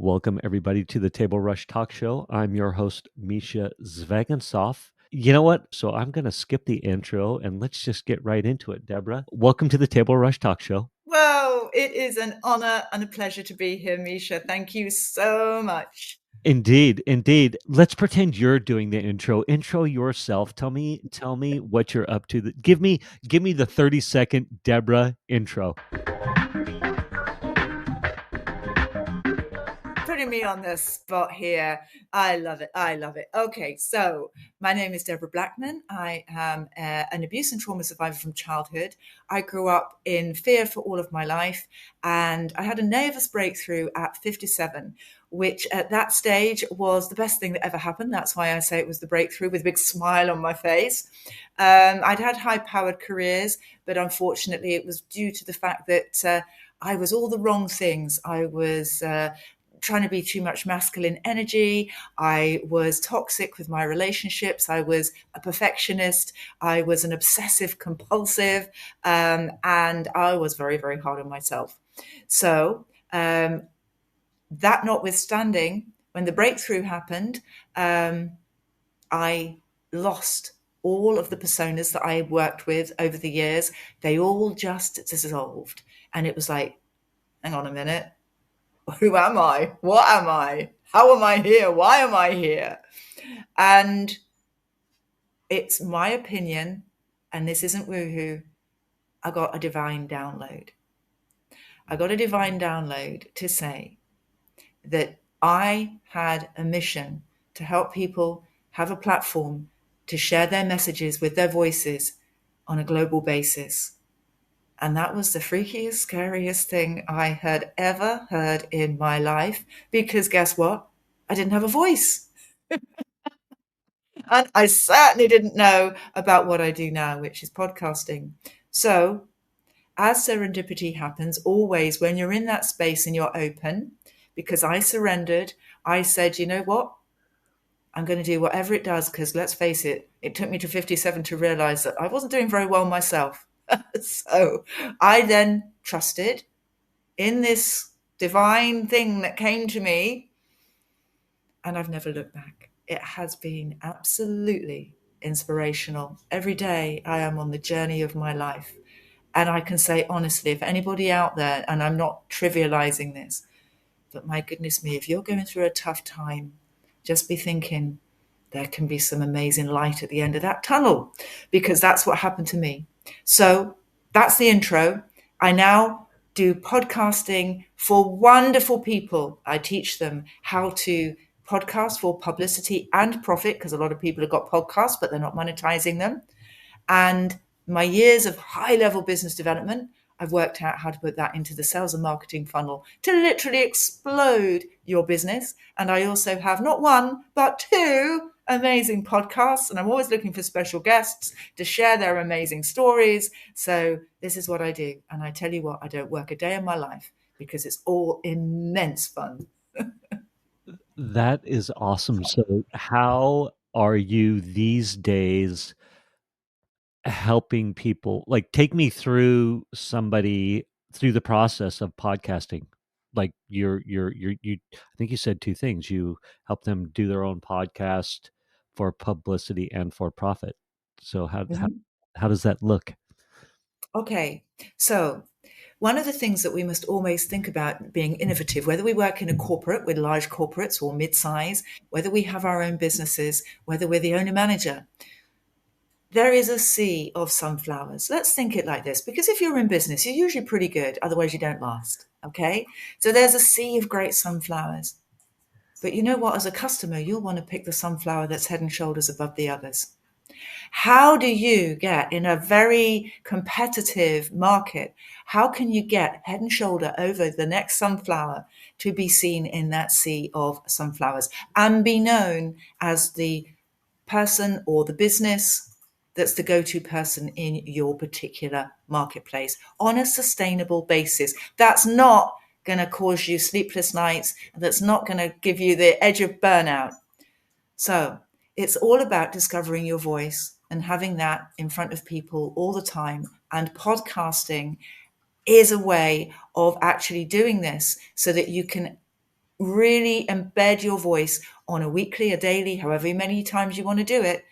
Welcome, everybody, to the Table Rush Talk Show. I'm your host, Mischa Zvegintzov. You know what? So I'm going to skip the intro and let's just get right into it. Debra, welcome to the Table Rush Talk Show. Well, it is an honor and a pleasure to be here, Mischa. Thank you so much. Indeed, indeed. Let's pretend you're doing the intro. Intro yourself. Tell me what you're up to. Give me the 30-second Debra intro. Putting me on the spot here. I love it. Okay, so my name is Debra Blackman. I am an abuse and trauma survivor from childhood. I grew up in fear for all of my life, and I had a nervous breakthrough at 57, which at that stage was the best thing that ever happened. That's why I say it was the breakthrough, with a big smile on my face. I'd had high-powered careers, but unfortunately it was due to the fact that I was all the wrong things. I was trying to be too much masculine energy. I was toxic with my relationships. I was a perfectionist. I was an obsessive compulsive. And I was very, very hard on myself. So that notwithstanding, when the breakthrough happened, I lost all of the personas that I worked with over the years. They all just dissolved. And it was like, hang on a minute. Who am I? What am I? How am I here? Why am I here? And it's my opinion, and this isn't woohoo, I got a divine download. I got a divine download to say that I had a mission to help people have a platform to share their messages with their voices on a global basis. And that was the freakiest, scariest thing I had ever heard in my life, because guess what? I didn't have a voice. And I certainly didn't know about what I do now, which is podcasting. So as serendipity happens, always when you're in that space and you're open, because I surrendered, I said, you know what? I'm going to do whatever it does, because let's face it, it took me to 57 to realize that I wasn't doing very well myself. So I then trusted in this divine thing that came to me, and I've never looked back. It has been absolutely inspirational. Every day I am on the journey of my life. And I can say honestly, if anybody out there, and I'm not trivializing this, but my goodness me, if you're going through a tough time, just be thinking there can be some amazing light at the end of that tunnel, because that's what happened to me. So that's the intro. I now do podcasting for wonderful people. I teach them how to podcast for publicity and profit, because a lot of people have got podcasts, but they're not monetizing them. And my years of high-level business development, I've worked out how to put that into the sales and marketing funnel to literally explode your business. And I also have not one, but two amazing podcasts. And I'm always looking for special guests to share their amazing stories. So this is what I do. And I tell you what, I don't work a day in my life, because it's all immense fun. That is awesome. So how are you these days helping people? Like, take me through the process of podcasting. Like you I think you said two things. You help them do their own podcast for publicity and for profit. So how does that look? Okay, so one of the things that we must always think about being innovative, whether we work in a corporate with large corporates or mid-size, whether we have our own businesses, whether we're the owner manager, there is a sea of sunflowers. Let's think it like this, because if you're in business, you're usually pretty good. Otherwise, you don't last. Okay, so there's a sea of great sunflowers. But you know what? As a customer, you'll want to pick the sunflower that's head and shoulders above the others. How do you get, in a very competitive market, how can you get head and shoulder over the next sunflower to be seen in that sea of sunflowers and be known as the person or the business that's the go-to person in your particular marketplace on a sustainable basis? That's not going to cause you sleepless nights. That's not going to give you the edge of burnout. So it's all about discovering your voice and having that in front of people all the time. And podcasting is a way of actually doing this so that you can really embed your voice on a weekly, a daily, however many times you want to do it,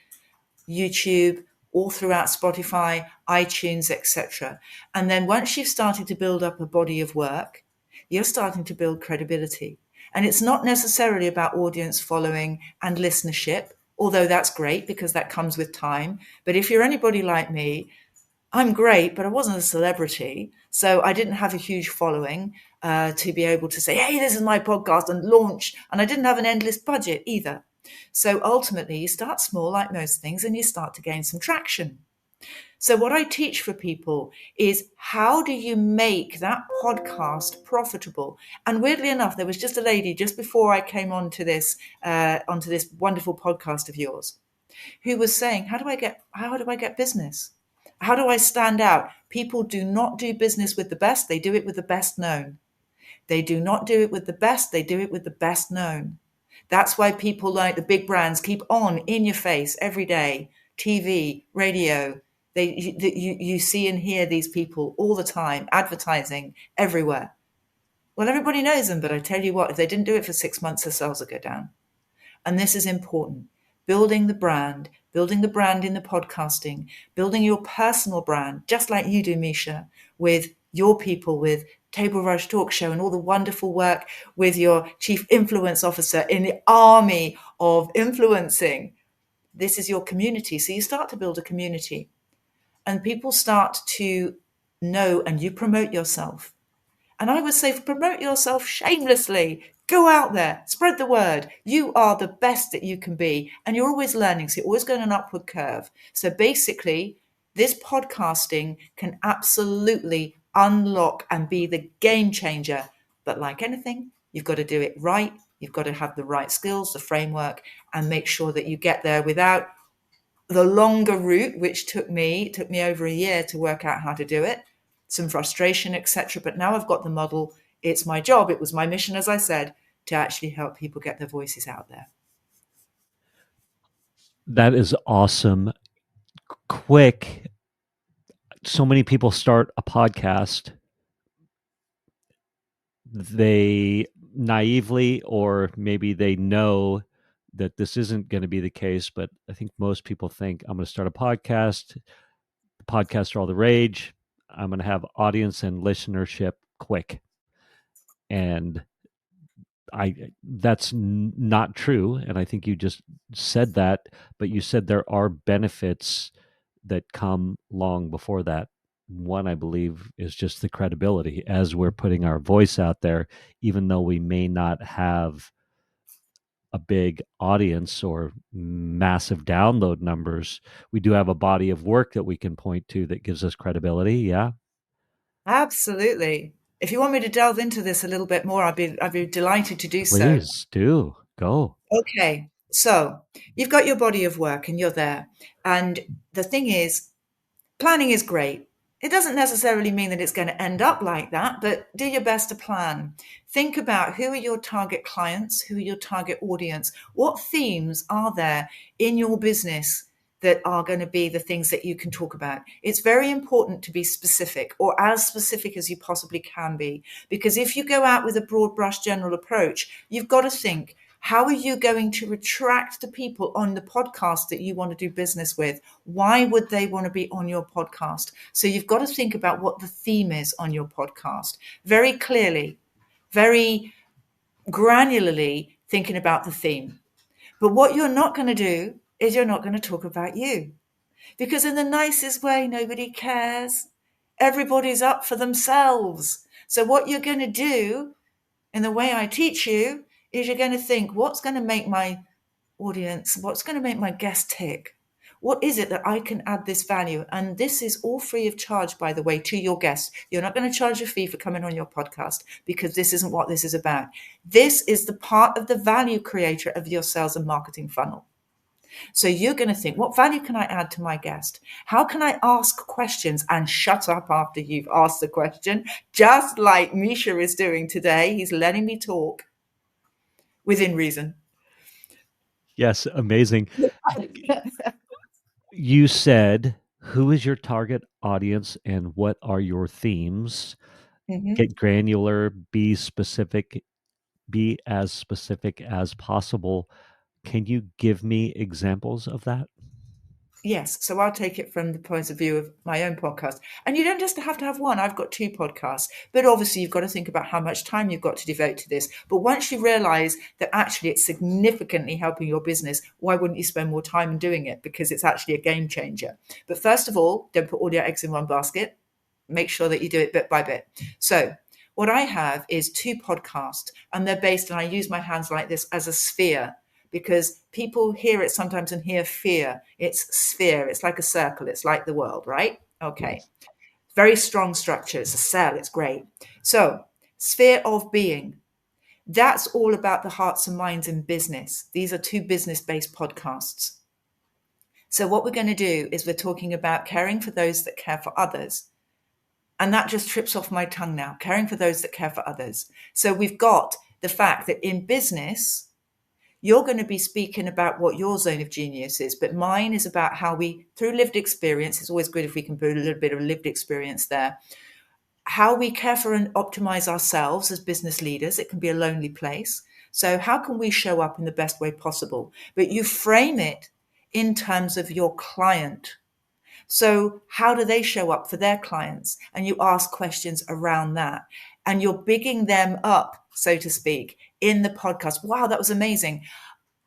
YouTube, all throughout Spotify, iTunes, etc. And then once you've started to build up a body of work, you're starting to build credibility. And it's not necessarily about audience following and listenership, although that's great because that comes with time. But if you're anybody like me, I'm great, but I wasn't a celebrity. So I didn't have a huge following to be able to say, hey, this is my podcast and launch. And I didn't have an endless budget either. So ultimately, you start small, like most things, and you start to gain some traction. So, what I teach for people is how do you make that podcast profitable? And weirdly enough, there was just a lady just before I came onto this wonderful podcast of yours, who was saying, how do I get business? How do I stand out? People do not do business with the best, they do it with the best known. They do not do it with the best, they do it with the best known. That's why people like the big brands keep on in your face every day, TV, radio. You see and hear these people all the time, advertising everywhere. Well, everybody knows them, but I tell you what, if they didn't do it for 6 months, their sales will go down. And this is important. Building the brand in the podcasting, building your personal brand, just like you do, Mischa, with your people, with Table Rush Talk Show and all the wonderful work with your chief influence officer in the army of influencing. This is your community. So you start to build a community and people start to know and you promote yourself. And I would say promote yourself shamelessly. Go out there, spread the word. You are the best that you can be. And you're always learning. So you're always going an upward curve. So basically, this podcasting can absolutely unlock and be the game changer. But like anything, you've got to do it right. You've got to have the right skills, the framework, and make sure that you get there without the longer route, which took me over a year to work out how to do it, some frustration, etc. But now I've got the model. It's my job. It was my mission, as I said, to actually help people get their voices out there. That is awesome. Quick. So many people start a podcast. They naively, or maybe they know that this isn't going to be the case, but I think most people think I'm going to start a podcast. Podcasts are all the rage. I'm going to have audience and listenership quick. And that's not true. And I think you just said that, but you said there are benefits that come long before that. One, I believe, is just the credibility as we're putting our voice out there, even though we may not have a big audience or massive download numbers, we do have a body of work that we can point to that gives us credibility. Yeah. Absolutely. If you want me to delve into this a little bit more, I'd be delighted to do so. Please do. Go. Okay. So you've got your body of work and you're there. And the thing is, planning is great. It doesn't necessarily mean that it's going to end up like that, but do your best to plan. Think about who are your target clients, who are your target audience, what themes are there in your business that are going to be the things that you can talk about. It's very important to be specific, or as specific as you possibly can be, because if you go out with a broad brush general approach, you've got to think, how are you going to attract the people on the podcast that you want to do business with? Why would they want to be on your podcast? So you've got to think about what the theme is on your podcast very clearly, very granularly thinking about the theme. But what you're not going to do is you're not going to talk about you, because in the nicest way, nobody cares. Everybody's up for themselves. So what you're going to do in the way I teach you is you're going to think, what's going to make my audience, what's going to make my guest tick? What is it that I can add this value? And this is all free of charge, by the way, to your guests. You're not going to charge a fee for coming on your podcast, because this isn't what this is about. This is the part of the value creator of your sales and marketing funnel. So you're going to think, what value can I add to my guest? How can I ask questions and shut up after you've asked the question? Just like Mischa is doing today. He's letting me talk within reason. Yes, amazing. You said, who is your target audience and what are your themes? Mm-hmm. Get granular, be specific. be as specific as possible. Can you give me examples of that? Yes. So I'll take it from the point of view of my own podcast. And you don't just have to have one. I've got two podcasts. But obviously, you've got to think about how much time you've got to devote to this. But once you realize that actually it's significantly helping your business, why wouldn't you spend more time in doing it? Because it's actually a game changer. But first of all, don't put all your eggs in one basket. Make sure that you do it bit by bit. So what I have is two podcasts, and they're based, and I use my hands like this as a sphere, because people hear it sometimes and hear fear. It's sphere. It's like a circle. It's like the world, right? Okay. Yes. Very strong structure. It's a cell. It's great. So, sphere of being. That's all about the hearts and minds in business. These are two business-based podcasts. So, what we're going to do is we're talking about caring for those that care for others. And that just trips off my tongue now, caring for those that care for others. So, we've got the fact that in business, you're going to be speaking about what your zone of genius is, but mine is about how we, through lived experience, it's always good if we can put a little bit of lived experience there, how we care for and optimize ourselves as business leaders. It can be a lonely place. So how can we show up in the best way possible? But you frame it in terms of your client. So how do they show up for their clients? And you ask questions around that. And you're bigging them up, so to speak, in the podcast. Wow, that was amazing.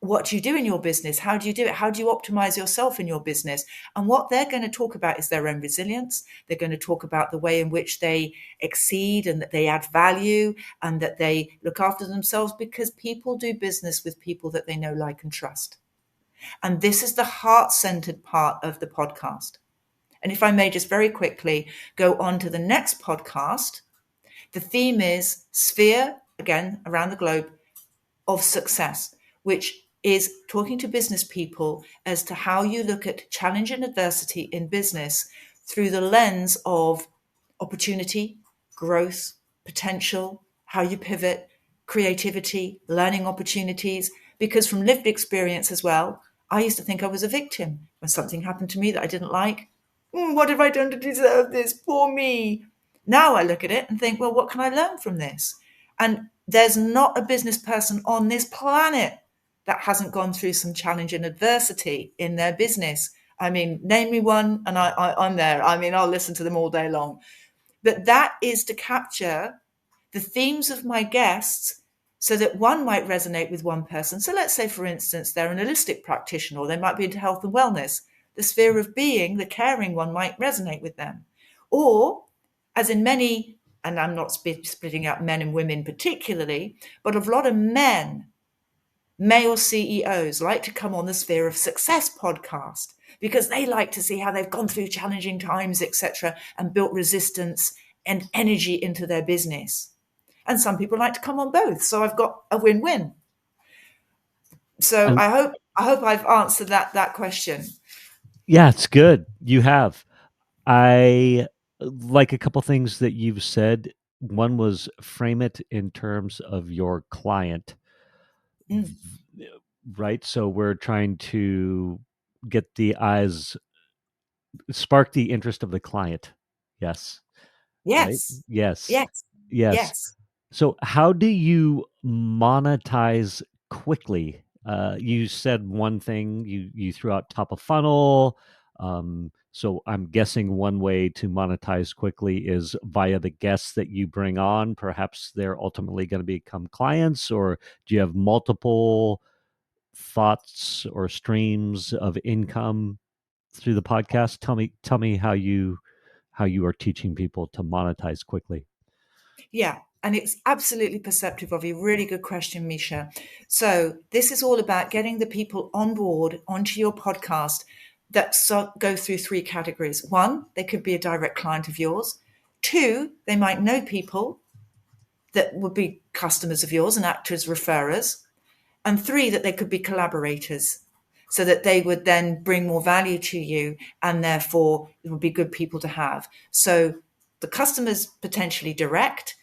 What do you do in your business? How do you do it? How do you optimize yourself in your business? And what they're going to talk about is their own resilience. They're going to talk about the way in which they exceed and that they add value and that they look after themselves, because people do business with people that they know, like, and trust. And this is the heart-centered part of the podcast. And if I may just very quickly go on to the next podcast, the theme is sphere, again, around the globe, of success, which is talking to business people as to how you look at challenge and adversity in business through the lens of opportunity, growth, potential, how you pivot, creativity, learning opportunities. Because from lived experience as well, I used to think I was a victim when something happened to me that I didn't like. What have I done to deserve this? Poor me. Now I look at it and think, well, what can I learn from this? And there's not a business person on this planet that hasn't gone through some challenge and adversity in their business. I mean, name me one and I'm there. I mean, I'll listen to them all day long. But that is to capture the themes of my guests so that one might resonate with one person. So let's say, for instance, they're an holistic practitioner, or they might be into health and wellness. The sphere of being, the caring one, might resonate with them. Or, as in many, and I'm not splitting out men and women particularly, but a lot of men, male CEOs, like to come on the Sphere of Success podcast because they like to see how they've gone through challenging times, etc., and built resistance and energy into their business. And some people like to come on both. So I've got a win-win. So And I hope I've answered that question. yeah, it's good. You have. I like a couple things that you've said. One was frame it in terms of your client, Mm. right? So we're trying to get the eyes, spark the interest of the client. Yes. Right? Yes, Yes. yes, Yes. yes. So how do you monetize quickly? You said one thing, you threw out top of funnel. So I'm guessing one way to monetize quickly is via the guests that you bring on. Perhaps they're ultimately going to become clients, or do you have multiple thoughts or streams of income through the podcast? Tell me how you are teaching people to monetize quickly. Yeah, and it's absolutely perceptive of you. Really good question, Mischa. So this is all about getting the people on board onto your podcast that go through three categories. One, they could be a direct client of yours. Two, they might know people that would be customers of yours and act as referrers. And three, that they could be collaborators, so that they would then bring more value to you, and therefore it would be good people to have. So the customers potentially direct,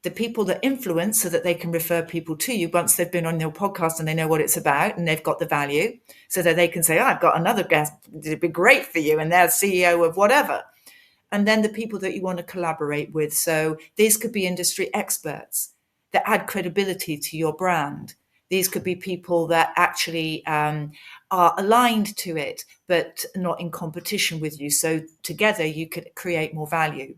the people that influence, so that they can refer people to you once they've been on your podcast and they know what it's about and they've got the value, so that they can say, oh, I've got another guest, it'd be great for you, and they're CEO of whatever. And then the people that you want to collaborate with. So these could be industry experts. that add credibility to your brand. These could be people that actually are aligned to it, but not in competition with you. So together you could create more value.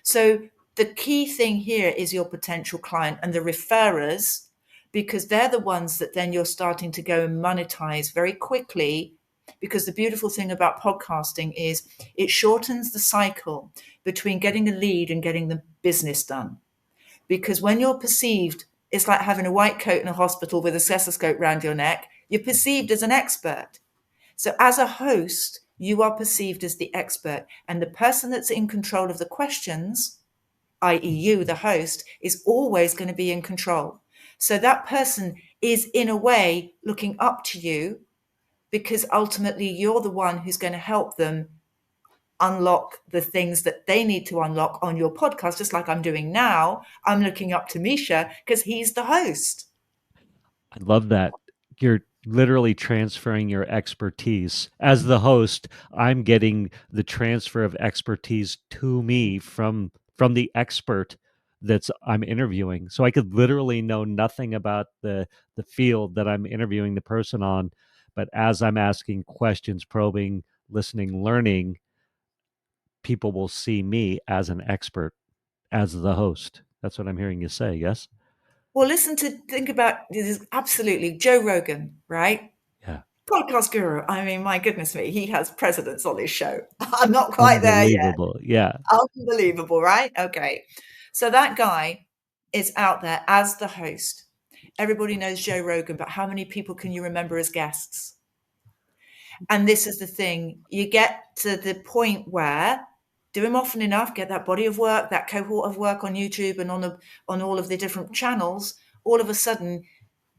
So the key thing here is your potential client and the referrers, because they're the ones that then you're starting to go and monetize very quickly. Because the beautiful thing about podcasting is it shortens the cycle between getting a lead and getting the business done. Because when you're perceived, it's like having a white coat in a hospital with a stethoscope around your neck. You're perceived as an expert. So as a host, you are perceived as the expert. And the person that's in control of the questions, i.e. you, the host, is always going to be in control. So that person is, in a way, looking up to you, because ultimately you're the one who's going to help them unlock the things that they need to unlock on your podcast, just like I'm doing now. I'm looking up to Mischa because he's the host. I love that. You're literally transferring your expertise. As the host, I'm getting the transfer of expertise to me from the expert that's I'm interviewing. So I could literally know nothing about the field that I'm interviewing the person on, but as I'm asking questions, probing, listening, learning, people will see me as an expert, as the host. That's what I'm hearing you say, yes? Well, think about this. Absolutely. Joe Rogan, right? Yeah. Podcast guru. I mean, my goodness me, he has presidents on his show. I'm not quite there yet. Unbelievable. Yeah. Unbelievable, right? Okay. So that guy is out there as the host. Everybody knows Joe Rogan, but how many people can you remember as guests? And this is the thing, you get to the point where do him often enough, get that body of work, that cohort of work on YouTube and on all of the different channels, all of a sudden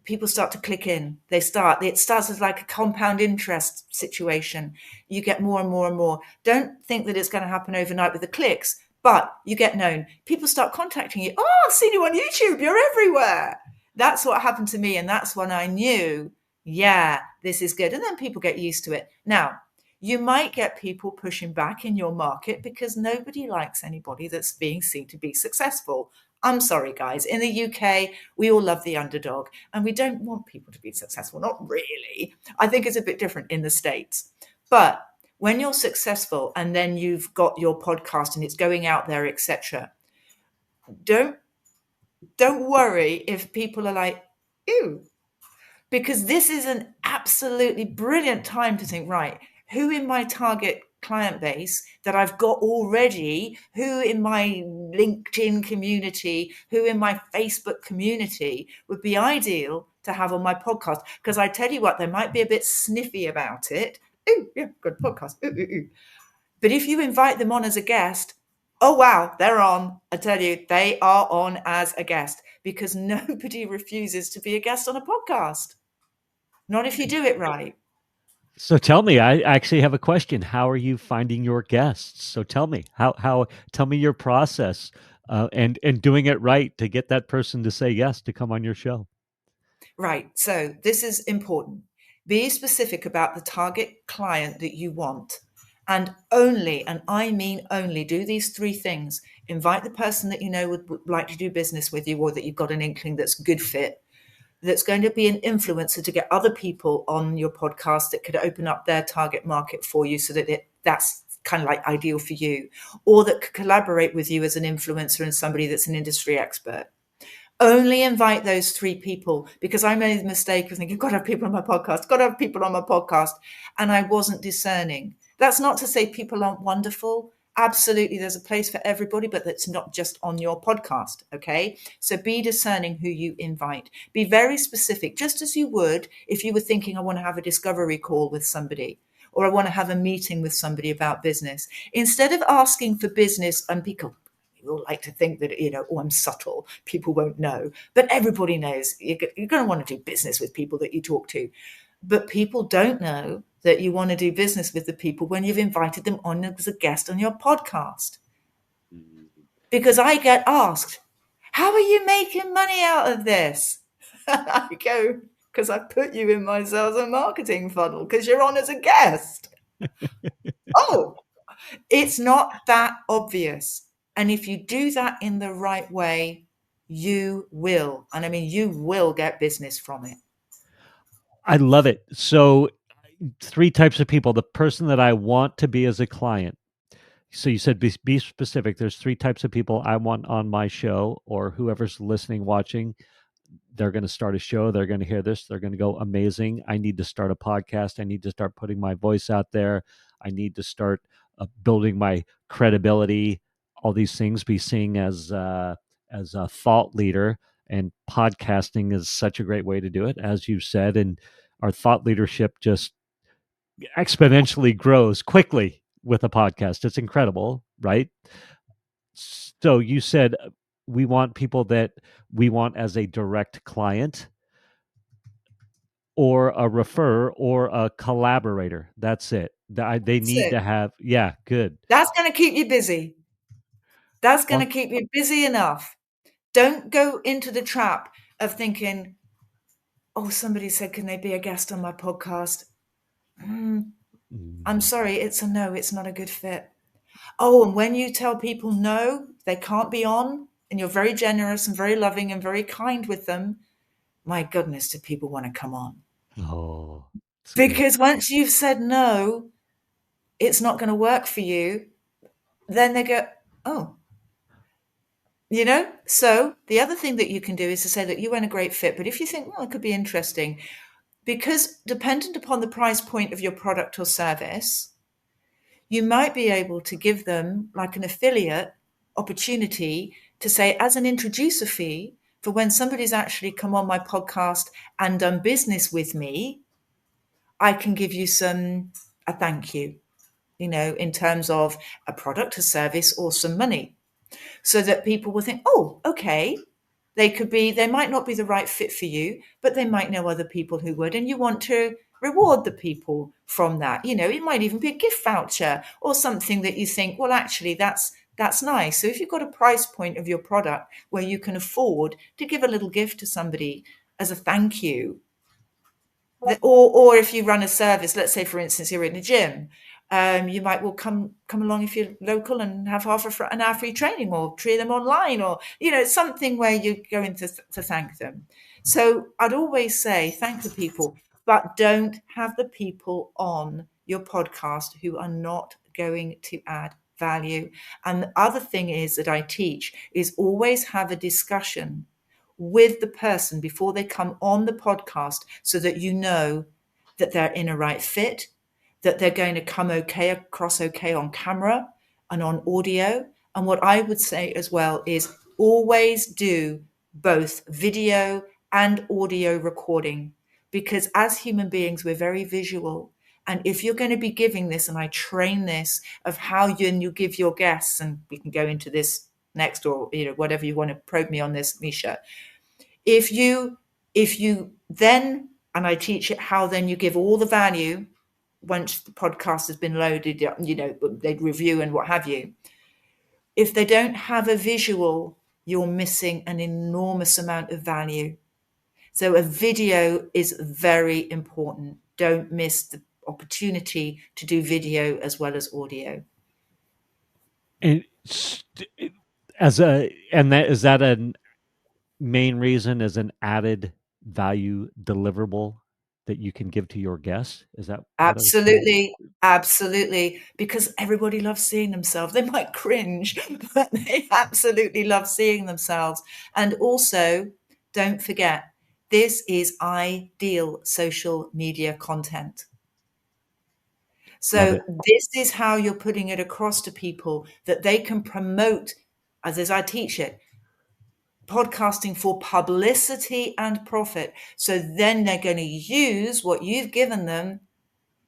people start to click in. It starts as like a compound interest situation. You get more and more and more. Don't think that it's going to happen overnight with the clicks, but you get known. People start contacting you. Oh, I've seen you on YouTube. You're everywhere. That's what happened to me. And that's when I knew, yeah, this is good. And then people get used to it. Now, you might get people pushing back in your market because nobody likes anybody that's being seen to be successful. I'm sorry, guys. In the UK, we all love the underdog and we don't want people to be successful. Not really. I think it's a bit different in the States. But when you're successful and then you've got your podcast and it's going out there, etc., don't worry if people are like, ew, because this is an absolutely brilliant time to think, right, who in my target client base that I've got already, who in my LinkedIn community, who in my Facebook community would be ideal to have on my podcast? Because I tell you what, they might be a bit sniffy about it. Ooh, yeah, good podcast. Ooh, ooh, ooh. But if you invite them on as a guest, oh, wow, they're on. I tell you, they are on as a guest because nobody refuses to be a guest on a podcast. Not if you do it right. So tell me, I actually have a question. How are you finding your guests? So tell me, how tell me your process and doing it right to get that person to say yes to come on your show. Right. So this is important. Be specific about the target client that you want. And only, and I mean only, do these three things. Invite the person that you know would like to do business with you, or that you've got an inkling that's a good fit, that's going to be an influencer to get other people on your podcast that could open up their target market for you so that that's kind of like ideal for you, or that could collaborate with you as an influencer and somebody that's an industry expert. Only invite those three people, because I made the mistake of thinking, got to have people on my podcast, got to have people on my podcast. And I wasn't discerning. That's not to say people aren't wonderful. Absolutely, there's a place for everybody, but that's not just on your podcast. Okay. So be discerning who you invite. Be very specific, just as you would if you were thinking, I want to have a discovery call with somebody, or I want to have a meeting with somebody about business. Instead of asking for business, and people, we all like to think that, oh, I'm subtle, people won't know. But everybody knows you're going to want to do business with people that you talk to. But people don't know that you want to do business with the people when you've invited them on as a guest on your podcast. Because I get asked, how are you making money out of this? I go, because I put you in my sales and marketing funnel because you're on as a guest. Oh, it's not that obvious. And if you do that in the right way, you will. And I mean, you will get business from it. I love it. So, three types of people: the person that I want to be as a client. So you said be specific. There's three types of people I want on my show, or whoever's listening, watching. They're going to start a show. They're going to hear this. They're going to go, amazing. I need to start a podcast. I need to start putting my voice out there. I need to start building my credibility. All these things, be seen as a thought leader, and podcasting is such a great way to do it, as you said. And our thought leadership just exponentially grows quickly with a podcast. It's incredible, right? So you said we want people that we want as a direct client, or a refer, or a collaborator. That's it. They That's need it. to have, yeah, good. That's going to keep you busy. That's going Well, to keep you busy enough. Don't go into the trap of thinking, oh, somebody said, can they be a guest on my podcast? I'm mm, sorry, it's a no, it's not a good fit. Oh, and when you tell people no, they can't be on, and you're very generous and very loving and very kind with them, my goodness, do people want to come on? oh, it's good. Because once you've said no, it's not going to work for you, then they go, oh, So the other thing that you can do is to say that you weren't a great fit, but if you think, well, it could be interesting, because dependent upon the price point of your product or service, you might be able to give them like an affiliate opportunity to say, as an introducer fee, for when somebody's actually come on my podcast and done business with me, I can give you a thank you, in terms of a product, a service, or some money, so that people will think, oh, okay, they might not be the right fit for you, but they might know other people who would. And you want to reward the people from that. It might even be a gift voucher or something that you think, well, actually, that's nice. So if you've got a price point of your product where you can afford to give a little gift to somebody as a thank you, or if you run a service, let's say, for instance, you're in a gym, you might well come along if you're local and have an hour free training, or treat them online, or something where you're going to thank them. So I'd always say thank the people, but don't have the people on your podcast who are not going to add value. And the other thing is that I teach is always have a discussion with the person before they come on the podcast, so that you know that they're in a right fit, that they're going to come across okay on camera and on audio. And what I would say as well is always do both video and audio recording, because as human beings, we're very visual. And if you're going to be giving this, and I train this of how you give your guests, and we can go into this next, or whatever you want to probe me on this, Mischa. If you then, and I teach it how then you give all the value once the podcast has been loaded, they'd review and what have you. If they don't have a visual, you're missing an enormous amount of value. So a video is very important. Don't miss the opportunity to do video as well as audio. And as a and that is that a main reason, as an added value deliverable that you can give to your guests? Is that what I was hearing? Absolutely, absolutely, because everybody loves seeing themselves. They might cringe, but they absolutely love seeing themselves. And also, don't forget, this is ideal social media content. Love So it. this is how you're putting it across to people, that they can promote, as I teach it, podcasting for publicity and profit. So then they're going to use what you've given them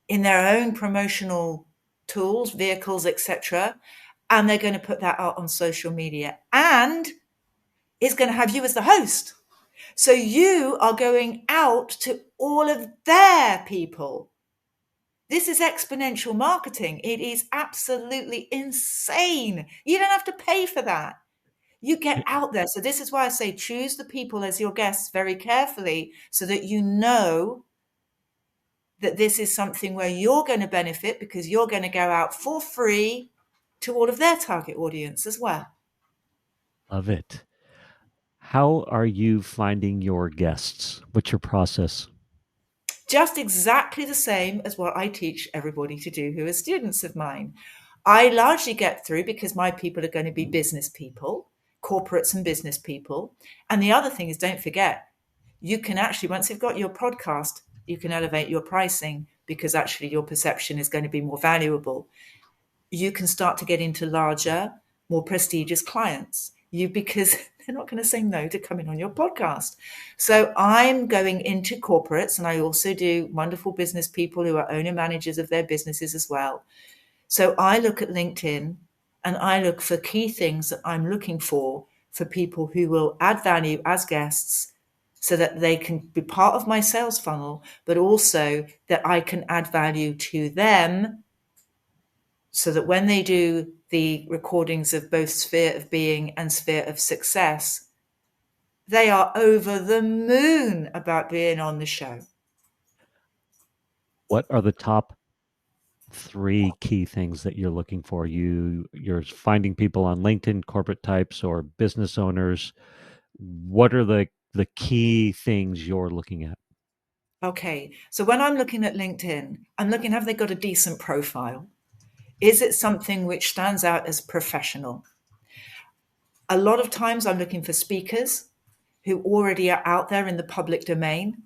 in their own promotional tools, vehicles, etc. And they're going to put that out on social media. And it's going to have you as the host. So you are going out to all of their people. This is exponential marketing. It is absolutely insane. You don't have to pay for that. You get out there. So this is why I say choose the people as your guests very carefully, so that you know that this is something where you're going to benefit, because you're going to go out for free to all of their target audience as well. Love it. How are you finding your guests? What's your process? Just exactly the same as what I teach everybody to do who are students of mine. I largely get through because my people are going to be business people, corporates and business people. And the other thing is, don't forget, you can actually, once you've got your podcast, you can elevate your pricing because actually your perception is going to be more valuable. You can start to get into larger, more prestigious clients. Because they're not going to say no to coming on your podcast. So I'm going into corporates, and I also do wonderful business people who are owner managers of their businesses as well. So I look at LinkedIn and I look for key things that I'm looking for people who will add value as guests so that they can be part of my sales funnel, but also that I can add value to them so that when they do the recordings of both Sphere of Being and Sphere of Success, they are over the moon about being on the show. What are the top three key things that you're looking for? You're finding people on LinkedIn, corporate types or business owners. What are the key things you're looking at? Okay, so when I'm looking at LinkedIn, I'm looking, have they got a decent profile? Is it something which stands out as professional? A lot of times I'm looking for speakers who already are out there in the public domain.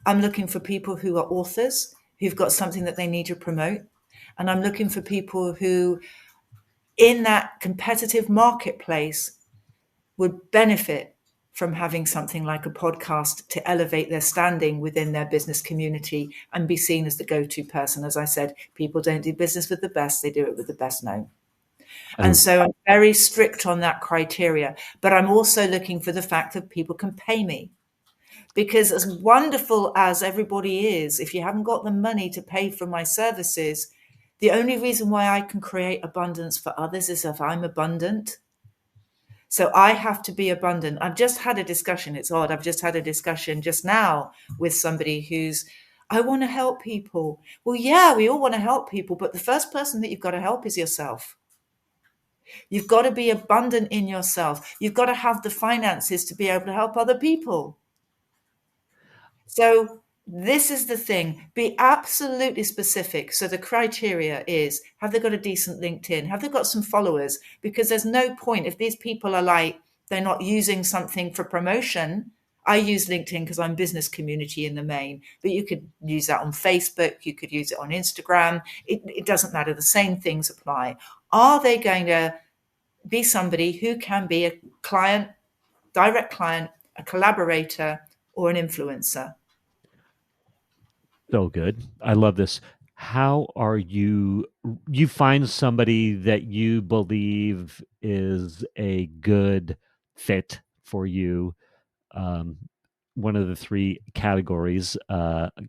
I'm looking for people who are authors, who've got something that they need to promote. And I'm looking for people who, in that competitive marketplace, would benefit from having something like a podcast to elevate their standing within their business community and be seen as the go-to person. As I said, people don't do business with the best, they do it with the best known. And And so I'm very strict on that criteria, but I'm also looking for the fact that people can pay me. Because as wonderful as everybody is, if you haven't got the money to pay for my services, the only reason why I can create abundance for others is if I'm abundant. So I have to be abundant. I've just had a discussion. It's odd. I've just had a discussion just now with somebody who's, I want to help people. Well, yeah, we all want to help people, but the first person that you've got to help is yourself. You've got to be abundant in yourself. You've got to have the finances to be able to help other people. So this is the thing. Be absolutely specific. So the criteria is, have they got a decent LinkedIn? Have they got some followers? Because there's no point if these people are like, they're not using something for promotion. I use LinkedIn because I'm business community in the main, but you could use that on Facebook. You could use it on Instagram. It doesn't matter. The same things apply. Are they going to be somebody who can be a client, direct client, a collaborator, or an influencer? so good. I love this. How are you find somebody that you believe is a good fit for you? Um, one of the three categories.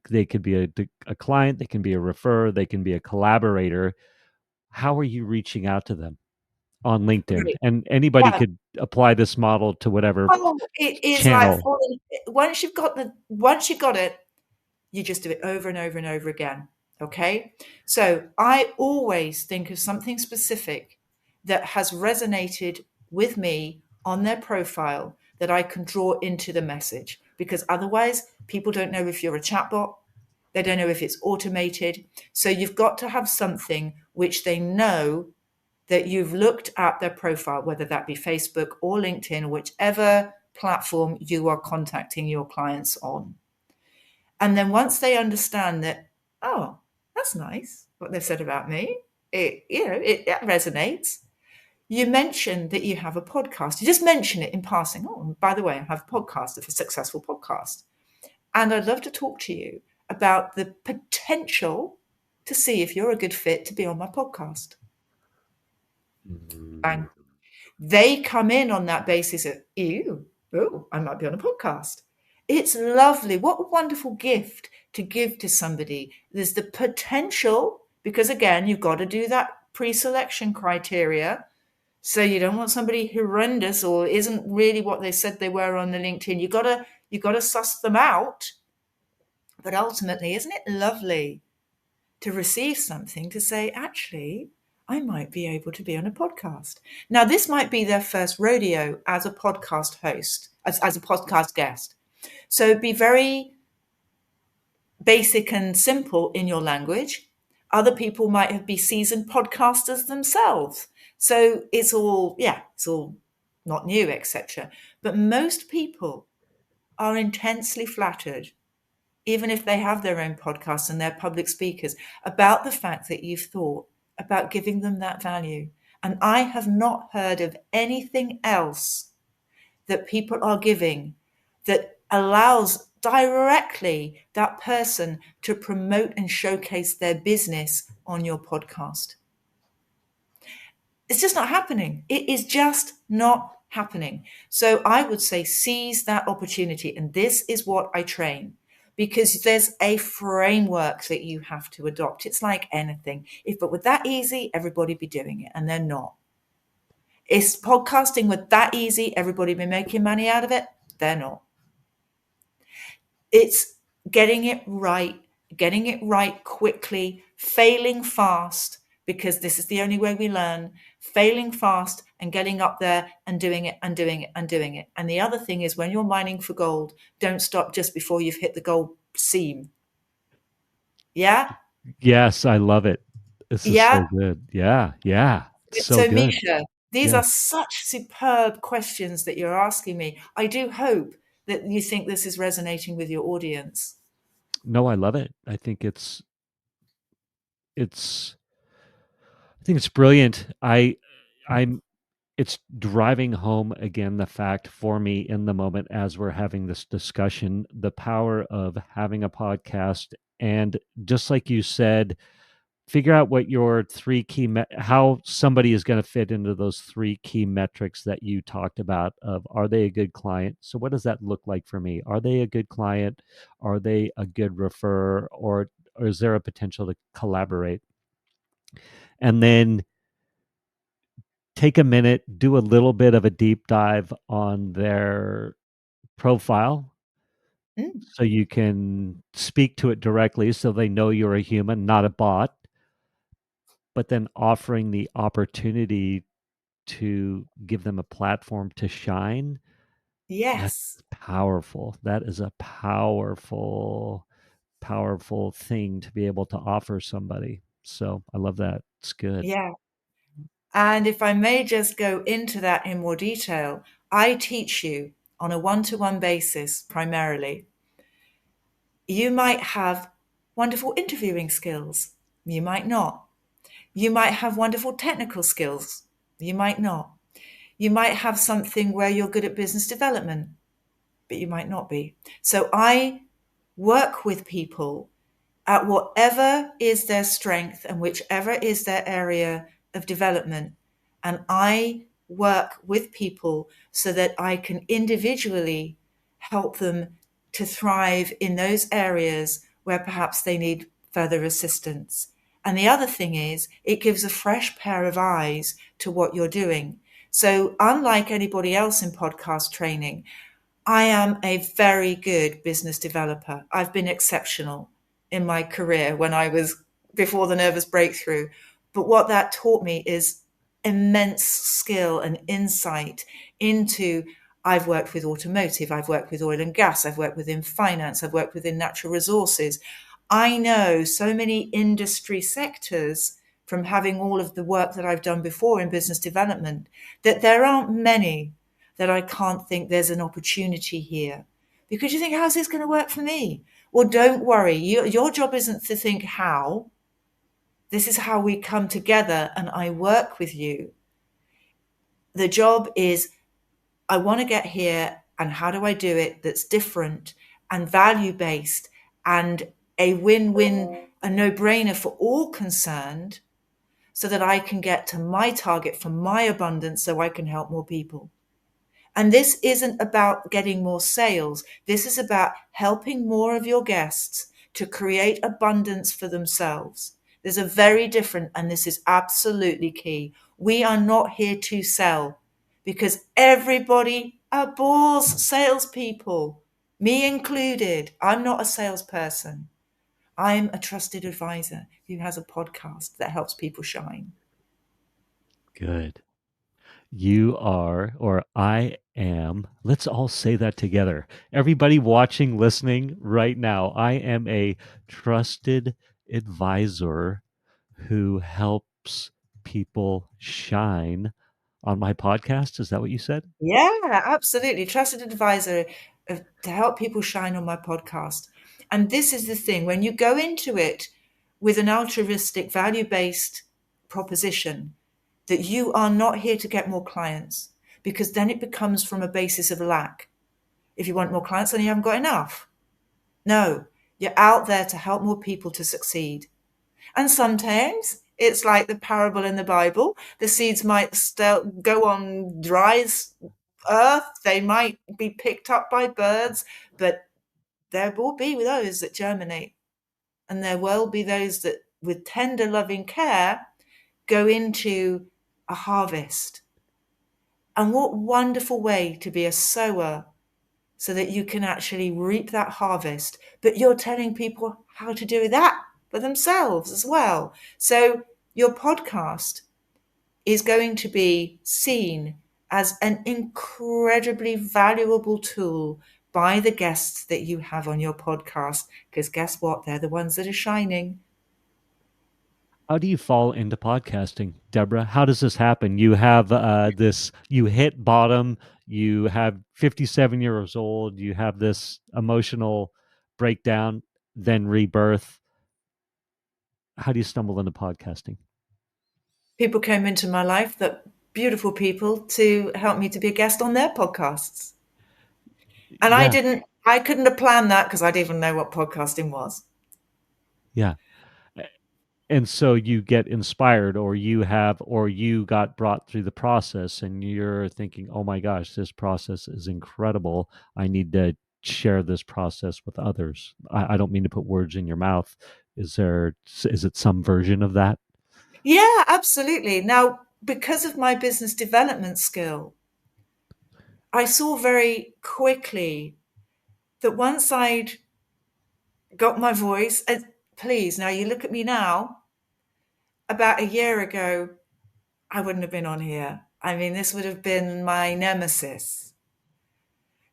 They could be a client, they can be a referrer, they can be a collaborator. How are you reaching out to them on LinkedIn? Right. And anybody Yeah. could apply this model to whatever Oh, it is like channel. once you've got it, you just do it over and over and over again. Okay. So I always think of something specific that has resonated with me on their profile that I can draw into the message, because otherwise people don't know if you're a chatbot. They don't know if it's automated. So you've got to have something which they know that you've looked at their profile, whether that be Facebook or LinkedIn, whichever platform you are contacting your clients on. And then once they understand that, oh, that's nice what they've said about me, it resonates. You mention that you have a podcast. You just mention it in passing. Oh, and by the way, I have a podcast, a successful podcast. And I'd love to talk to you about the potential to see if you're a good fit to be on my podcast. Bang. They come in on that basis of, oh, I might be on a podcast. It's lovely. What a wonderful gift to give to somebody. There's the potential, because again, you've got to do that pre-selection criteria. So you don't want somebody horrendous or isn't really what they said they were on the LinkedIn. You got to suss them out. But ultimately, isn't it lovely to receive something to say, actually, I might be able to be on a podcast. Now, this might be their first rodeo as a podcast host. as a podcast guest. So be very basic and simple in your language. Other people might have be seasoned podcasters themselves. So it's all not new, etc. But most people are intensely flattered, even if they have their own podcasts and they're public speakers, about the fact that you've thought about giving them that value. And I have not heard of anything else that people are giving that allows directly that person to promote and showcase their business on your podcast. It's just not happening. It is just not happening. So I would say seize that opportunity. And this is what I train, because there's a framework that you have to adopt. It's like anything. If it were that easy, everybody be doing it, and they're not. Is podcasting were that easy, everybody be making money out of it? They're not. It's getting it right quickly, failing fast, because this is the only way we learn, failing fast and getting up there and doing it and doing it and doing it. And the other thing is, when you're mining for gold, don't stop just before you've hit the gold seam. Yeah? Yes, I love it. This is Yeah? so good. Yeah, yeah. It's so So, good. Mischa, these Yeah. are such superb questions that you're asking me. I do hope that you think this is resonating with your audience. No, I love it. It's I think it's brilliant. I'm it's driving home again the fact for me in the moment as we're having this discussion, the power of having a podcast, and just like you said, figure out what your three key how somebody is going to fit into those three key metrics that you talked about of, are they a good client? So what does that look like for me? Are they a good client? Are they a good referrer? Or is there a potential to collaborate? And then take a minute, do a little bit of a deep dive on their profile Mm, so you can speak to it directly so they know you're a human, not a bot, but then offering the opportunity to give them a platform to shine. That's yes. powerful. That is a powerful, powerful thing to be able to offer somebody. So I love that. It's good. Yeah. And if I may just go into that in more detail, I teach you on a one-to-one basis primarily. You might have wonderful interviewing skills. You might not. You might have wonderful technical skills. You might not. You might have something where you're good at business development, but you might not be. So I work with people at whatever is their strength and whichever is their area of development. And I work with people so that I can individually help them to thrive in those areas where perhaps they need further assistance. And the other thing is, it gives a fresh pair of eyes to what you're doing. So, unlike anybody else in podcast training, I am a very good business developer. I've been exceptional in my career when I was before the nervous breakthrough. But what that taught me is immense skill and insight into. I've worked with automotive, I've worked with oil and gas, I've worked within finance, I've worked within natural resources. I know so many industry sectors from having all of the work that I've done before in business development that there aren't many that I can't think there's an opportunity here. Because you think, how's this going to work for me? Well, don't worry. Your job isn't to think how. This is how we come together and I work with you. The job is, I want to get here, and how do I do it that's different and value based and a win win, a no brainer for all concerned, so that I can get to my target for my abundance so I can help more people. And this isn't about getting more sales. This is about helping more of your guests to create abundance for themselves. There's a very different, and this is absolutely key. We are not here to sell, because everybody abhors salespeople, me included. I'm not a salesperson. I'm a trusted advisor who has a podcast that helps people shine. Good. You are, or I am. Let's all say that together. Everybody watching, listening right now, I am a trusted advisor who helps people shine on my podcast. Is that what you said? Yeah, absolutely. Trusted advisor to help people shine on my podcast. And this is the thing when you go into it with an altruistic, value based proposition, that you are not here to get more clients, because then it becomes from a basis of lack. If you want more clients, then you haven't got enough. No, you're out there to help more people to succeed. And sometimes it's like the parable in the Bible. The seeds might still go on dry earth. They might be picked up by birds, but there will be those that germinate. And there will be those that, with tender, loving care, go into a harvest. And what wonderful way to be a sower so that you can actually reap that harvest. But you're telling people how to do that for themselves as well. So your podcast is going to be seen as an incredibly valuable tool by the guests that you have on your podcast. Because guess what? They're the ones that are shining. How do you fall into podcasting, Deborah? How does this happen? You have you hit bottom, you have 57 years old, you have this emotional breakdown, then rebirth. How do you stumble into podcasting? People came into my life, that beautiful people, to help me to be a guest on their podcasts. And Yeah, I couldn't have planned that because I didn't even know what podcasting was. yeah. And so you get inspired, or you got brought through the process, and you're thinking, oh my gosh, this process is incredible. I need to share this process with others. I don't mean to put words in your mouth. Is it some version of that? Yeah, absolutely. Now, because of my business development skill, I saw very quickly that once I'd got my voice, and please, now you look at me now, about a year ago, I wouldn't have been on here. I mean, this would have been my nemesis.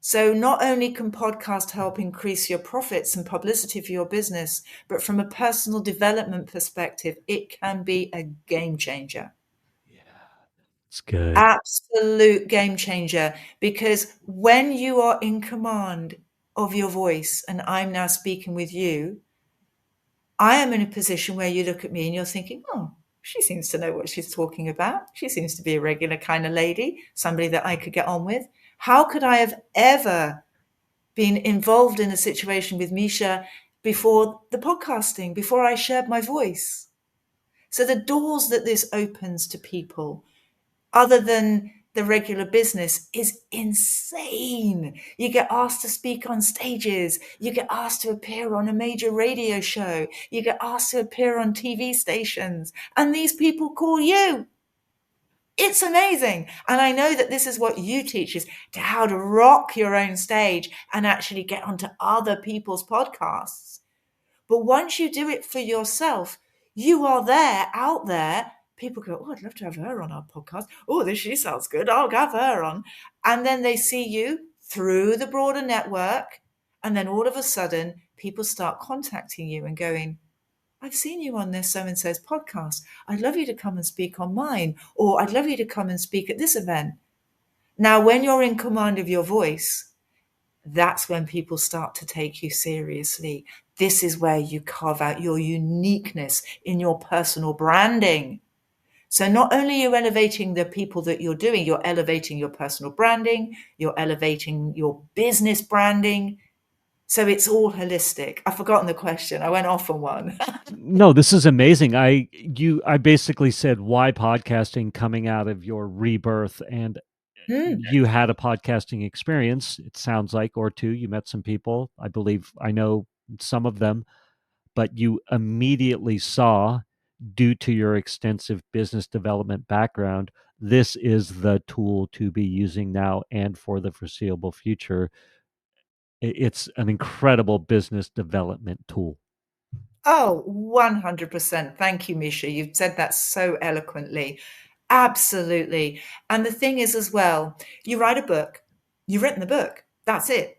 So not only can podcast help increase your profits and publicity for your business, but from a personal development perspective, it can be a game changer. Yeah, it's good. Absolute game changer. Because when you are in command of your voice, and I'm now speaking with you, I am in a position where you look at me and you're thinking, oh, she seems to know what she's talking about. She seems to be a regular kind of lady, somebody that I could get on with. How could I have ever been involved in a situation with Mischa before the podcasting, before I shared my voice? So the doors that this opens to people, other than the regular business, is insane. You get asked to speak on stages. You get asked to appear on a major radio show. You get asked to appear on TV stations. And these people call you. It's amazing. And I know that this is what you teach, is to how to rock your own stage and actually get onto other people's podcasts. But once you do it for yourself, you are there, out there. People go, oh, I'd love to have her on our podcast. Oh, this she sounds good. I'll have her on. And then they see you through the broader network. And then all of a sudden, people start contacting you and going, I've seen you on this so and so's podcast. I'd love you to come and speak on mine. Or I'd love you to come and speak at this event. Now, when you're in command of your voice, that's when people start to take you seriously. This is where you carve out your uniqueness in your personal branding. So not only are you elevating the people that you're doing, you're elevating your personal branding, you're elevating your business branding. So it's all holistic. I've forgotten the question. I went off on one. No, this is amazing. I basically said why podcasting coming out of your rebirth, and Mm. you had a podcasting experience, it sounds like, or two. You met some people. I believe I know some of them, but you immediately saw, due to your extensive business development background, this is the tool to be using now and for the foreseeable future. It's an incredible business development tool. Oh, 100%. Thank you, Mischa. You've said that so eloquently. Absolutely. And the thing is as well, you write a book, you've written the book, that's it.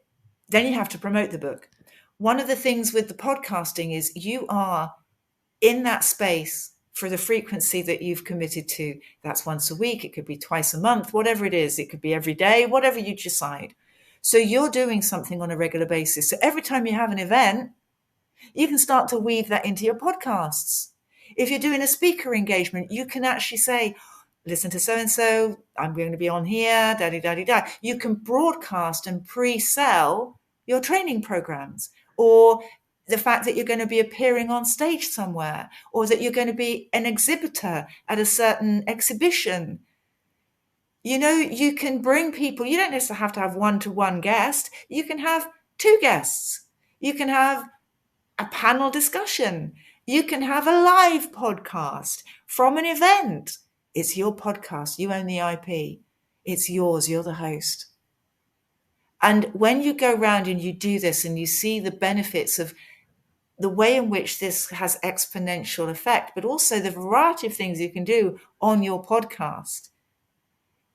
Then you have to promote the book. One of the things with the podcasting is you are in that space for the frequency that you've committed to. That's once a week, it could be twice a month, whatever it is, it could be every day, whatever you decide. So you're doing something on a regular basis. So every time you have an event, you can start to weave that into your podcasts. If you're doing a speaker engagement, you can actually say, listen to so and so, I'm going to be on here, da da da da. You can broadcast and pre-sell your training programs, or the fact that you're going to be appearing on stage somewhere, or that you're going to be an exhibitor at a certain exhibition. You know, you can bring people, you don't necessarily have to have one-to-one guest. You can have two guests. You can have a panel discussion. You can have a live podcast from an event. It's your podcast. You own the IP. It's yours. You're the host. And when you go around and you do this and you see the benefits of the way in which this has exponential effect, but also the variety of things you can do on your podcast,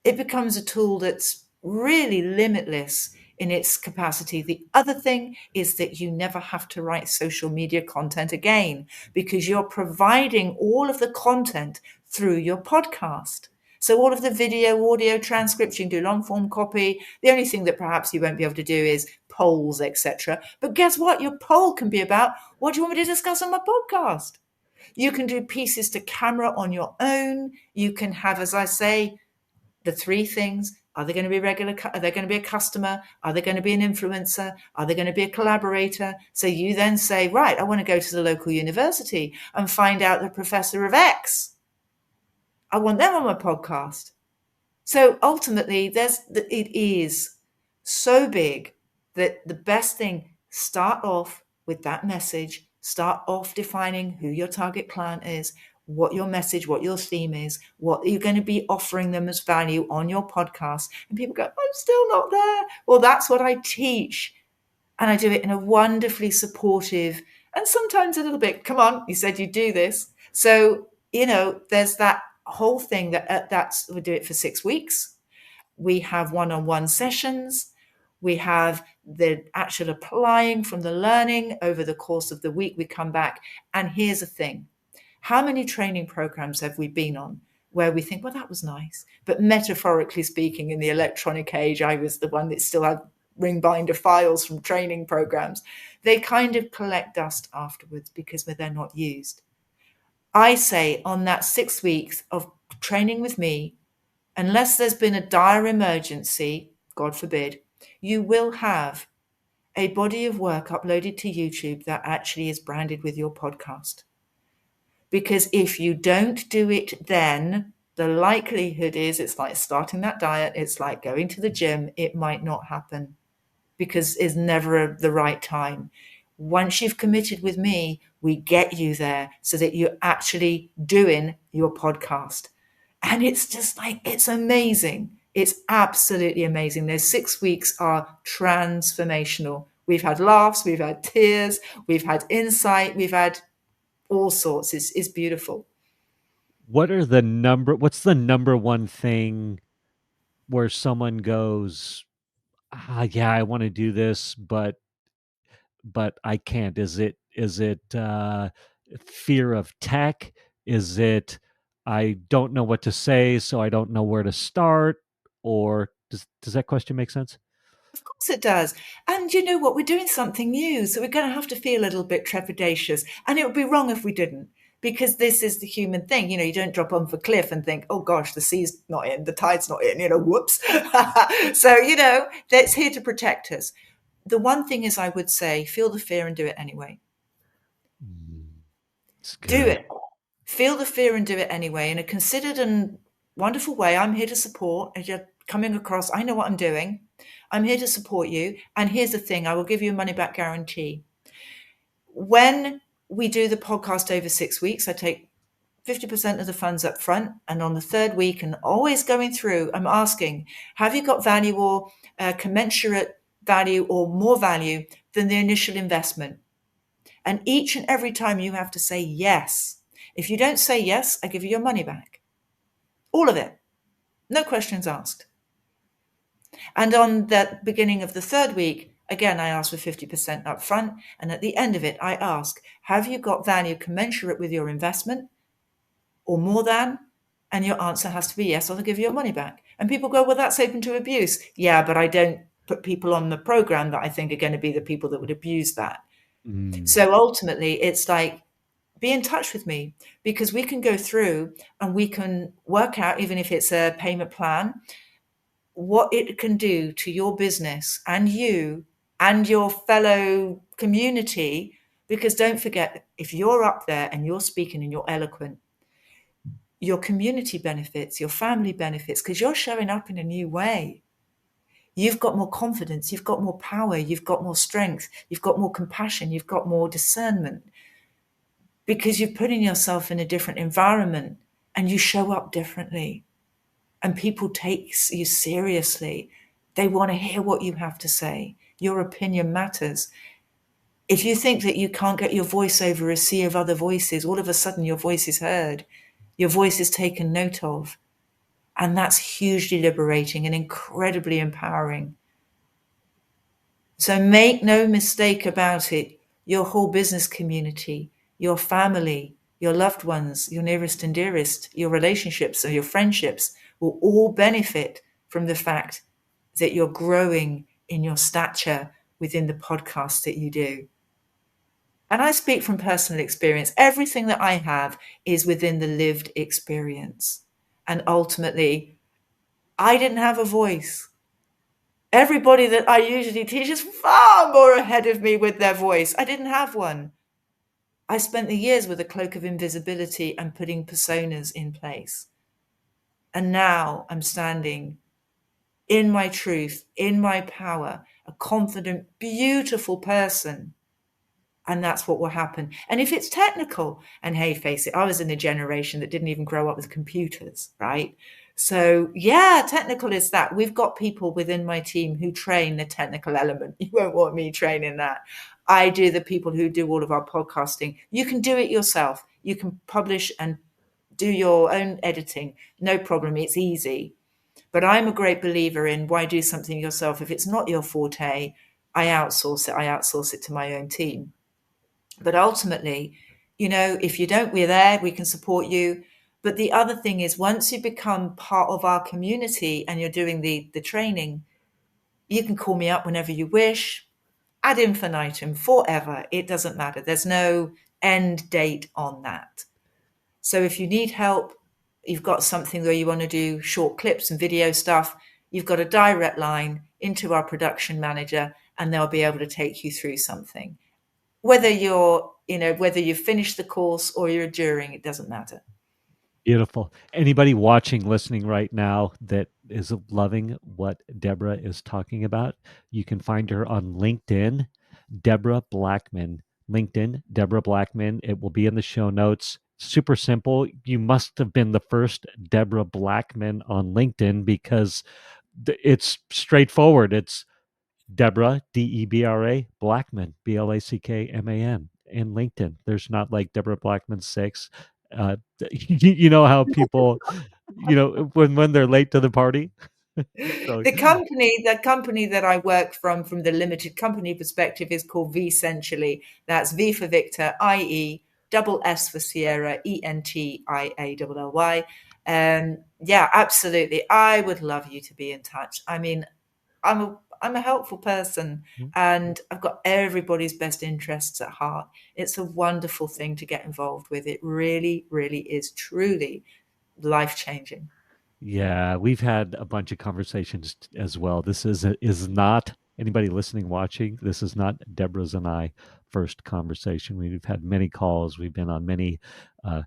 it becomes a tool that's really limitless in its capacity. The other thing is that you never have to write social media content again, because you're providing all of the content through your podcast. So all of the video, audio, transcripts, you can do long form copy. The only thing that perhaps you won't be able to do is polls, etc. But guess what? Your poll can be about, what do you want me to discuss on my podcast? You can do pieces to camera on your own. You can have, as I say, the three things. Are they going to be regular? Are they going to be a customer? Are they going to be an influencer? Are they going to be a collaborator? So you then say, right, I want to go to the local university and find out the professor of X. I want them on my podcast. So ultimately, it is so big that the best thing, start off with that message, start off defining who your target client is, what your message, what your theme is, what you're going to be offering them as value on your podcast. And people go, I'm still not there. Well, that's what I teach. And I do it in a wonderfully supportive and sometimes a little bit, come on, you said you'd do this. So, there's that whole thing we do it for 6 weeks. We have one-on-one sessions. We have the actual applying from the learning over the course of the week. We come back. And here's the thing. How many training programs have we been on where we think, well, that was nice. But metaphorically speaking, in the electronic age, I was the one that still had ring binder files from training programs. They kind of collect dust afterwards because they're not used. I say on that 6 weeks of training with me, unless there's been a dire emergency, God forbid, you will have a body of work uploaded to YouTube that actually is branded with your podcast. Because if you don't do it then, the likelihood is it's like starting that diet. It's like going to the gym. It might not happen because it's never the right time. Once you've committed with me, we get you there so that you're actually doing your podcast. And it's just like, it's amazing. It's absolutely amazing. Those 6 weeks are transformational. We've had laughs, we've had tears, we've had insight, we've had all sorts. It's beautiful. What's the number one thing where someone goes, yeah, I want to do this, but I can't? Is it fear of tech? Is it I don't know what to say, so I don't know where to start? Or does that question make sense? Of course it does. And you know what? We're doing something new. So we're going to have to feel a little bit trepidatious. And it would be wrong if we didn't, because this is the human thing. You don't drop off a cliff and think, oh gosh, the sea's not in, the tide's not in, whoops. So, that's here to protect us. The one thing is, I would say, feel the fear and do it anyway. It's Do good. it. Feel the fear and do it anyway in a considered and wonderful way. I'm here to support. As you're coming across, I know what I'm doing. I'm here to support you. And here's the thing, I will give you a money back guarantee. When we do the podcast over 6 weeks, I take 50% of the funds up front. And on the third week, and always going through, I'm asking, have you got value or commensurate value or more value than the initial investment? And each and every time you have to say yes. If you don't say yes, I give you your money back. All of it. No questions asked. And on the beginning of the third week, again, I ask for 50% up front. And at the end of it, I ask, have you got value commensurate with your investment or more than? And your answer has to be yes, or they'll give you your money back. And people go, well, that's open to abuse. Yeah, but I don't put people on the program that I think are going to be the people that would abuse that. Mm. So ultimately, it's like, be in touch with me, because we can go through and we can work out, even if it's a payment plan, what it can do to your business and you and your fellow community. Because don't forget, if you're up there and you're speaking and you're eloquent, your community benefits, your family benefits, because you're showing up in a new way. You've got more confidence, you've got more power, you've got more strength, you've got more compassion, you've got more discernment, because you're putting yourself in a different environment and you show up differently. And people take you seriously. They want to hear what you have to say. Your opinion matters. If you think that you can't get your voice over a sea of other voices, all of a sudden your voice is heard, your voice is taken note of. And that's hugely liberating and incredibly empowering. So make no mistake about it. Your whole business community, your family, your loved ones, your nearest and dearest, your relationships or your friendships will all benefit from the fact that you're growing in your stature within the podcast that you do. And I speak from personal experience. Everything that I have is within the lived experience. And ultimately, I didn't have a voice. Everybody that I usually teach is far more ahead of me with their voice. I didn't have one. I spent the years with a cloak of invisibility and putting personas in place. And now I'm standing in my truth, in my power, a confident, beautiful person. And that's what will happen. And if it's technical, and hey, face it, I was in a generation that didn't even grow up with computers, right? So yeah, technical is that. We've got people within my team who train the technical element. You won't want me training that. I do the people who do all of our podcasting. You can do it yourself. You can publish and do your own editing. No problem. It's easy. But I'm a great believer in, why do something yourself? If it's not your forte, I outsource it. I outsource it to my own team. But ultimately, if you don't, we're there, we can support you. But the other thing is, once you become part of our community and you're doing the training, you can call me up whenever you wish, ad infinitum, forever. It doesn't matter. There's no end date on that. So if you need help, you've got something where you want to do short clips and video stuff, you've got a direct line into our production manager, and they'll be able to take you through something. Whether whether you've finished the course or you're during, it doesn't matter. Beautiful. Anybody watching, listening right now that is loving what Debra is talking about, you can find her on LinkedIn, Debra Blackman. LinkedIn, Debra Blackman. It will be in the show notes. Super simple. You must have been the first Debra Blackman on LinkedIn, because it's straightforward. It's Debra, Debra Blackman, Blackman, in LinkedIn. There's not like Debra Blackman 6. Uh, you know how people, when they're late to the party. So, The company that I work from the limited company perspective, is called Vessentially. That's V for Victor, IE, double S for Sierra, ENTIALLY. Yeah, absolutely. I would love you to be in touch. I mean, I'm a helpful person, and I've got everybody's best interests at heart. It's a wonderful thing to get involved with. It really, really is truly life changing. yeah, we've had a bunch of conversations as well. This is not anybody listening, watching. This is not Debra's and I first conversation. We've had many calls. We've been on many uh,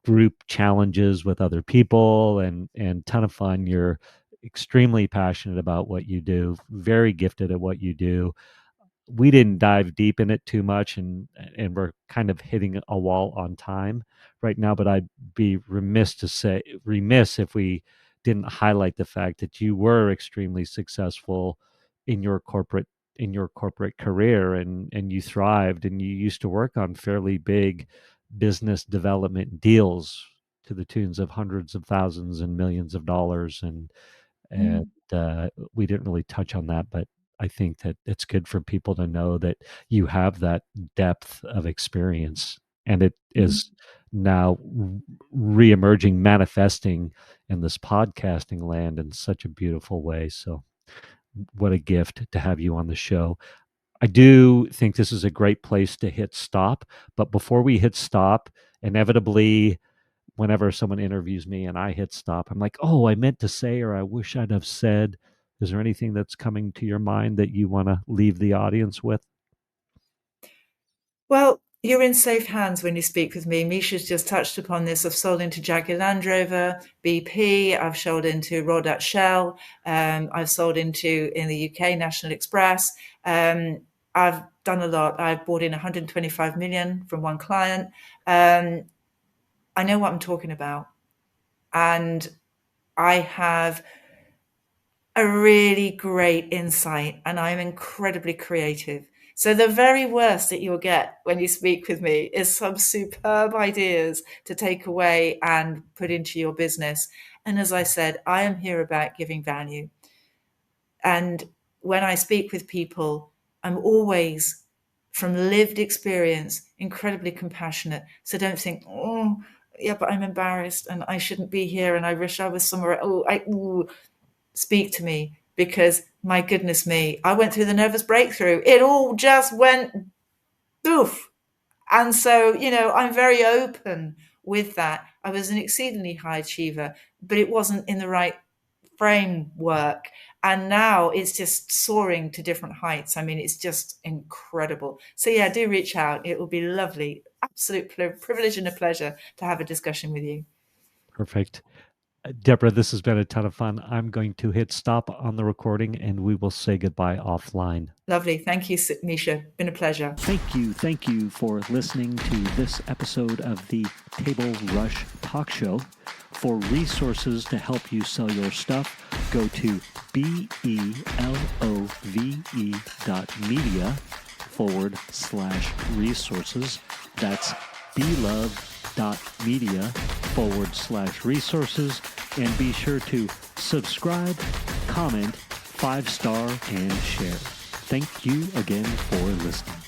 group challenges with other people, and ton of fun. You're extremely passionate about what you do, very gifted at what you do. We didn't dive deep in it too much, and we're kind of hitting a wall on time right now, but I'd be remiss if we didn't highlight the fact that you were extremely successful in your corporate career, and you thrived, and you used to work on fairly big business development deals. to the tunes of hundreds of thousands and millions of dollars, and Mm, we didn't really touch on that, but I think that it's good for people to know that you have that depth of experience, and it mm. is now reemerging, manifesting in this podcasting land in such a beautiful way. So, what a gift to have you on the show. I do think this is a great place to hit stop. But before we hit stop, inevitably, whenever someone interviews me and I hit stop, I'm like, oh, I meant to say, or I wish I'd have said. Is there anything that's coming to your mind that you want to leave the audience with? Well, you're in safe hands when you speak with me. Mischa's just touched upon this. I've sold into Jaguar Land Rover, BP. I've sold into Rodat Shell. I've sold into, in the UK, National Express. I've done a lot. I've bought in 125 million from one client. I know what I'm talking about. And I have a really great insight and I'm incredibly creative. So the very worst that you'll get when you speak with me is some superb ideas to take away and put into your business. And as I said, I am here about giving value. And when I speak with people, I'm always, from lived experience, incredibly compassionate. So don't think, oh, yeah, but I'm embarrassed and I shouldn't be here and I wish I was somewhere. Speak to me, because my goodness me, I went through the nervous breakthrough. It all just went poof. And so, I'm very open with that. I was an exceedingly high achiever, but it wasn't in the right framework. And now it's just soaring to different heights. I mean, it's just incredible. So, yeah, do reach out. It will be lovely. Absolute privilege and a pleasure to have a discussion with you. Perfect. Deborah, this has been a ton of fun. I'm going to hit stop on the recording and we will say goodbye offline. Lovely. Thank you, Mischa. Been a pleasure. Thank you for listening to this episode of the Table Rush Talk Show. For resources to help you sell your stuff, go to belove.media/resources. That's belove.media/resources. And be sure to subscribe, comment, 5-star, and share. Thank you again for listening.